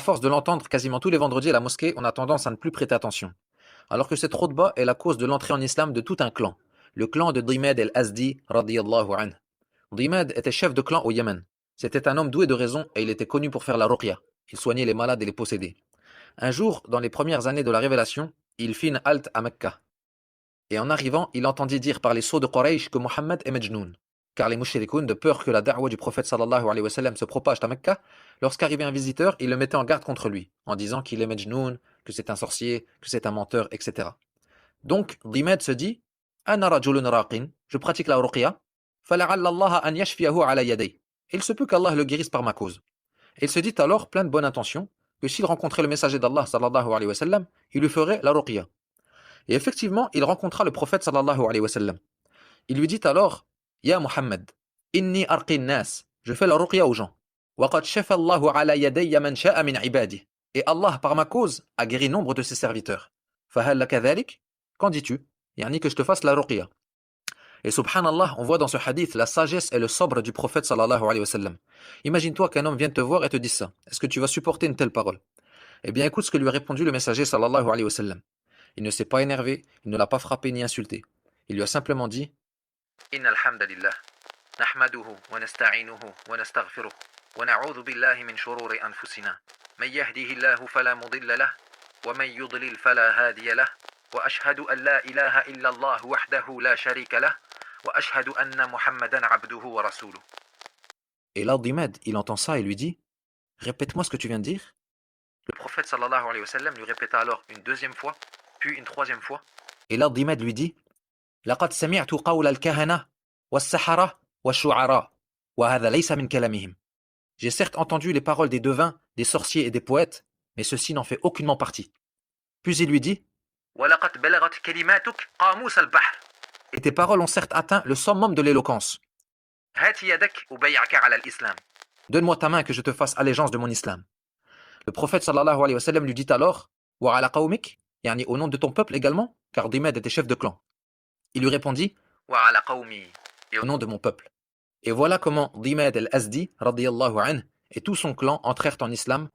force de l'entendre quasiment tous les vendredis à la mosquée, on a tendance à ne plus prêter attention. Alors que cette khutba est la cause de l'entrée en islam de tout un clan, le clan de Dimad el-Azdi radiyallahu anhu. Dimad était chef de clan au Yémen. C'était un homme doué de raison et il était connu pour faire la ruqya. Il soignait les malades et les possédés. Un jour, dans les premières années de la révélation, il fit une halte à Mecca. Et en arrivant, il entendit dire par les sceaux de Quraysh que Mohammed est Majnoun. Car les mushrikoun, de peur que la da'wa du prophète sallallahu alayhi wa sallam se propage à Mecca, lorsqu'arrivait un visiteur, ils le mettaient en garde contre lui, en disant qu'il est Majnoun, que c'est un sorcier, que c'est un menteur, etc. Donc, Dimad se dit, Ana rajulun raqin, je pratique la ruqya, fala'alla Allah an yashfiyahu ala yaday. Il se peut qu'Allah le guérisse par ma cause. Et il se dit alors, plein de bonne intention, que s'il rencontrait le messager d'Allah sallallahu alayhi wa sallam, il lui ferait la ruqya. Et effectivement, il rencontra le prophète sallallahu alayhi wa sallam. Il lui dit alors, Ya Muhammad, inni arqi nas, je fais la ruqya aux gens. Wa qad shafa Allahu ala yadayya man sha'a min ibadihi. Et Allah, par ma cause, a guéri nombre de ses serviteurs. Fahal laka dhalik? Qu'en dis-tu? Yani que je te fasse la ruqya. Et subhanallah, on voit dans ce hadith la sagesse et le sabre du prophète sallallahu alayhi wa sallam. Imagine-toi qu'un homme vienne te voir et te dise ça. Est-ce que tu vas supporter une telle parole? Eh bien écoute ce que lui a répondu le messager sallallahu alayhi wa sallam. Il ne s'est pas énervé, il ne l'a pas frappé ni insulté. Il lui a simplement dit Inna alhamdulillah, nahmaduhu wa nasta'inuhu wa nastaghfiruh wa na'udhu billahi min shururi anfusina. Man yahdihillahu fala mudilla lah wa man yudlil fala hadiya lah wa ashhadu an la ilaha illa Allah wahdahu la sharika lah wa ashhadu anna Muhammadan abduhu wa rasuluh. Et là, Dimad, il entend ça et lui dit Répète-moi ce que tu viens de dire. Le prophète sallallahu alayhi wa sallam lui répéta alors une deuxième fois, puis une troisième fois. Et là, Dimad lui dit لقد سمعت قول الكهنة والسحرة والشعراء وهذا ليس من كلامهم. J'ai certes entendu les paroles des devins, des sorciers et des poètes, mais ceci n'en fait aucunement partie. Puis il lui dit ولقد بلغت كلماتك قاموس البحر. Et tes paroles ont certes atteint le summum de l'éloquence. هات يدك أبايعك على الإسلام. Donne-moi ta main que je te fasse allégeance de mon islam. Le prophète sallallahu alayhi wa sallam lui dit alors wa ala qawmik, yani au nom de ton peuple également, car Dimad était chef de clan. Il lui répondit wa ala qawmi, et au nom de mon peuple. Et voilà comment Dimad el-Azdi radiyallahu anhu et tout son clan entrèrent en islam